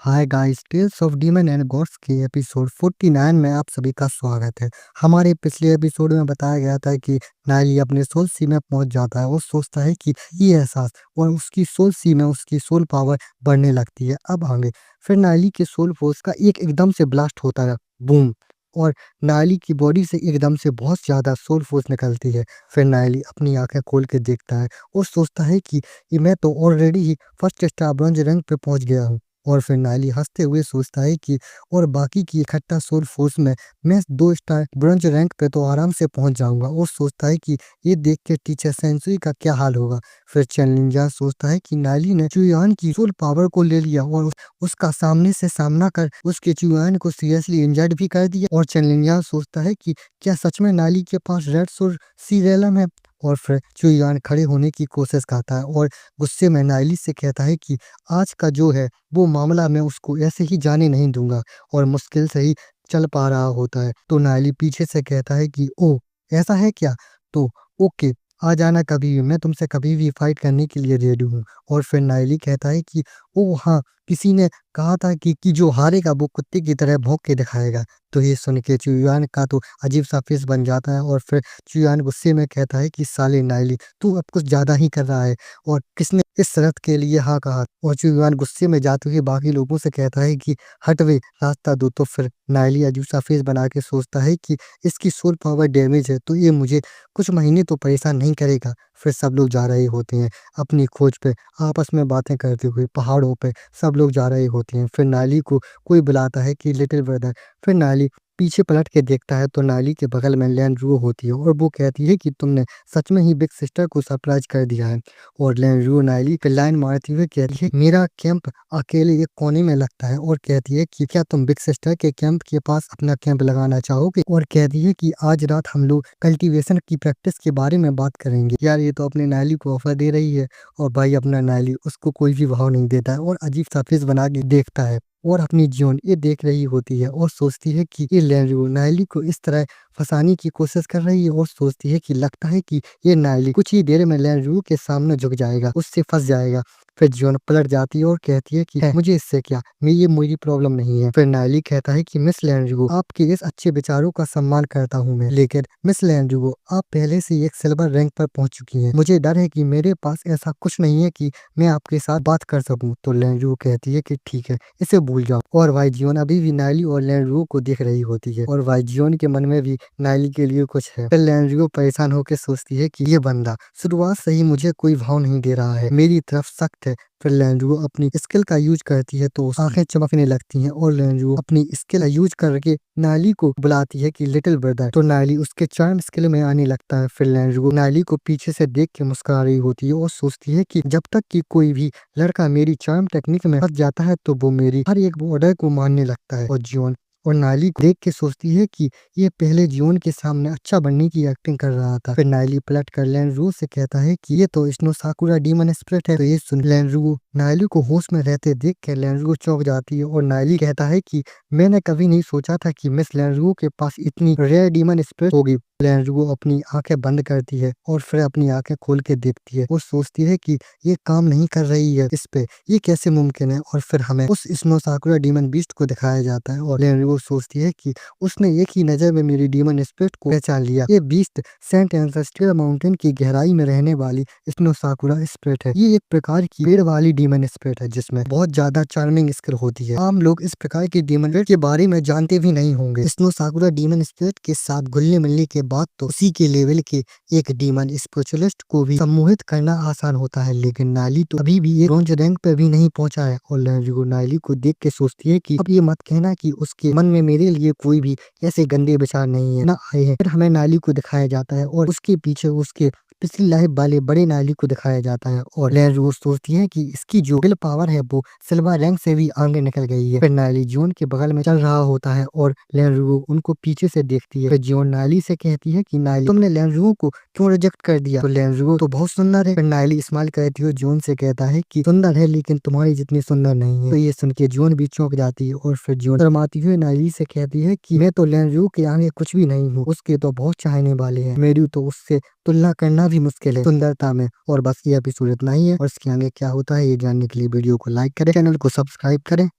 Hi guys, tales of demon and gods के episode 49 में आप सभी का स्वागत है। हमारे पिछले एपिसोड में बताया गया था कि नाइली अपने सोल सी में पहुंच जाता है और सोचता है कि ये एहसास और उसकी सोल सी में उसकी सोल पावर बढ़ने लगती है। अब आगे फिर नाइली के सोल फोर्स का एकदम से ब्लास्ट होता है, बूम। और नाइली की बॉडी से एकदम से बहुत ज़्यादा सोल फोर्स निकलती है। फिर नाइली अपनी आंखें खोल के देखता है और सोचता है कि ये मैं तो ऑलरेडी ही फर्स्ट स्टार ब्रॉन्ज रैंक पे पहुंच गया हूँ। और फिर नाइली हंसते हुए सोचता है कि और बाकी की इकट्ठा सोल फोर्स में मैं 2 स्टार ब्रॉन्ज रैंक पे तो आराम से पहुंच जाऊंगा। और सोचता है कि ये देख के टीचर सेंसुई का क्या हाल होगा। फिर चैनलिंजा सोचता है कि नाइली ने चुयान की सोल पावर को ले लिया और उसका सामने से सामना कर उसके चुयान को सीरियसली इंजर्ड भी कर दिया। और चैनलिंजा सोचता है कि क्या सच में नाइली के पास रेड सोल सीरेलम है। और फिर चुयान खड़े होने की कोशिश करता है और गुस्से में नाइली से कहता है कि आज का जो है वो मामला मैं उसको ऐसे ही जाने नहीं दूंगा। और मुश्किल से ही चल पा रहा होता है तो नाइली पीछे से कहता है कि ओ ऐसा है क्या, तो ओके, आ जाना कभी भी, मैं तुमसे कभी भी फाइट करने के लिए रेडी हूँ। और फिर नाइली कहता है कि ओ हाँ, किसी ने कहा था कि जो हारेगा वो कुत्ते की तरह भौंक के दिखाएगा। तो ये सुन के चुयान का तो अजीब सा फेस बन जाता है और फिर चुयान गुस्से में कहता है कि साले नाइली, तू अब कुछ ज्यादा ही कर रहा है और किसने इस शर्त के लिए हाँ कहा। और चुयान गुस्से में जाते हुए बाकी लोगों से कहता है कि हट वे, रास्ता दो। तो फिर नाइली अजीब सा फेस बना के सोचता है कि इसकी सोल पावर डैमेज है तो ये मुझे कुछ महीने तो परेशान नहीं करेगा। फिर सब लोग जा रहे होते हैं अपनी खोज पे, आपस में बातें करते हुए पहाड़ों पे सब लोग जा रहे होते हैं। फिर नाइली को कोई बुलाता है कि लिटिल ब्रदर। फिर नाइली पीछे पलट के देखता है तो नाइली के बगल में लैंड्रो होती है और वो कहती है कि तुमने सच में ही बिग सिस्टर को सरप्राइज कर दिया है। और लैंड्रो नाइली पे लाइन मारती हुए कहती है मेरा कैंप अकेले एक कोने में लगता है। और कहती है कि क्या तुम बिग सिस्टर के कैंप के पास अपना कैंप लगाना चाहोगे। और कहती है कि आज रात हम लोग कल्टीवेशन की प्रैक्टिस के बारे में बात करेंगे। यार ये तो अपने नाइली को ऑफर दे रही है और भाई अपना नाइली उसको कोई भी भाव नहीं देता है और अजीब सा फेस बना के देखता है। और अपनी जियोन ये देख रही होती है और सोचती है कि ये लैंड्रो नाइली को इस तरह फंसाने की कोशिश कर रही है। और सोचती है कि लगता है कि ये नाइली कुछ ही देर में लैंड्रो के सामने झुक जाएगा, उससे फंस जाएगा। फिर जियोन पलट जाती है और कहती है कि है, मुझे इससे क्या, मेरी प्रॉब्लम नहीं है। फिर नाइली कहता है कि मिस लैंड्रो, आपके इस अच्छे विचारों का सम्मान करता हूँ मैं, लेकिन मिस लैंड्रो आप पहले से ही एक सिल्वर रैंक पर पहुंच चुकी हैं। मुझे डर है कि मेरे पास ऐसा कुछ नहीं है कि मैं आपके साथ बात कर सकूं। तो लैंड्रो कहती है कि ठीक है, इसे भूल जाओ। और भाई जियोन अभी भी नाइली और लैंड्रो को देख रही होती है और भाई जियोन के मन में भी नाइली के लिए कुछ है। फिर लैंड्रो परेशान होकर सोचती है कि ये बंदा शुरुआत से ही मुझे कोई भाव नहीं दे रहा है, मेरी तरफ सख्त है। फिर लैंड्रो अपनी स्किल का यूज करती है तो आंखें चमकने लगती हैं और लैंड्रो अपनी स्किल यूज करके नाइली को बुलाती है कि लिटिल ब्रदर। तो नाइली उसके चार्म स्किल में आने लगता है। फिर लैंड्रो नाइली को पीछे से देख के मुस्कुरा रही होती है और सोचती है कि जब तक कि कोई भी लड़का मेरी चार्म टेक्निक में फंस जाता है तो वो मेरी हर एक ऑर्डर को मानने लगता है। और जियोन और नाइली को देख के सोचती है कि ये पहले जियोन के सामने अच्छा बनने की एक्टिंग कर रहा था। फिर नाइली पलट कर लैंड्रो से कहता है कि ये तो स्नो साकुरा डीमन स्पिरिट है। तो ये सुन लैंड्रो नाइली को होश में रहते देख कर लैंड्रो चौंक जाती है और नाइली कहता है कि मैंने कभी नहीं सोचा था कि मिस लैंड्रो के पास इतनी रेयर डीमन स्पिरिट होगी। लैंड्रो अपनी आंखें बंद करती है और फिर अपनी आंखें खोल के देखती है और सोचती है कि ये काम नहीं कर रही है इस पे, ये कैसे मुमकिन है। और फिर हमें उस स्नो साकुरा डीमन बीस्ट को दिखाया जाता है और लैंड्रो सोचती है कि उसने एक ही नजर में मेरी डीमन स्पिरिट को पहचान लिया। ये बीस्ट सेंट एंसेस्ट्रियल माउंटेन की गहराई में रहने वाली स्नो साकुरा स्पिरिट है। ये एक प्रकार की पेड़ वाली डीमन स्पिरिट है जिसमें बहुत ज्यादा चार्मिंग स्किल होती है। आम लोग इस प्रकार की डीमन स्पिरिट के बारे में जानते भी नहीं होंगे। स्नो साकुरा डीमन स्पिरिट के साथ घुलने मिलने के बाद तो उसी के लेवल के एक डीमन स्पिरिचुअलिस्ट को भी सम्मोहित करना आसान होता है। लेकिन नाइली तो अभी भी एक ब्रॉन्ज रैंक पे भी नहीं पहुंचा है। और लैंड्रो नाइली को देख के सोचती है कि अब ये मत कहना कि उसके मन में मेरे लिए कोई भी ऐसे गंदे विचार नहीं है ना आए हैं। फिर हमें नाइली को दिखाया जाता है और उसके पीछे उसके पिछली लाइफ वाले बड़े नाइली को दिखाया जाता है। और लैंड्रो सोचती है कि इसकी जो विल पावर है वो सिल्वर रैंक से भी आगे निकल गई है। फिर नाइली जियोन के बगल में चल रहा होता है और लैंड्रो उनको पीछे से देखती है। फिर जियोन नाइली से कहती है कि नाइली, तुमने लैंड्रो को क्यों रिजेक्ट कर दिया। तो लैंड्रो तो बहुत सुंदर है। फिर नाइली स्माइल करती हुए जियोन से कहता है कि सुंदर है लेकिन तुम्हारी जितनी सुंदर नहीं है। तो ये सुन के जियोन भी चौंक जाती है और फिर जियोन शर्माती हुए नाइली से कहती है कि मैं तो लैंड्रो के आगे कुछ भी नहीं हूँ, उसके तो बहुत चाहने वाले हैं, मेरी तो उससे तुलना करना भी मुश्किल है सुंदरता में। और बस ये एपिसोड इतना ही है और इसके आगे क्या होता है ये जानने के लिए वीडियो को लाइक करें, चैनल को सब्सक्राइब करें।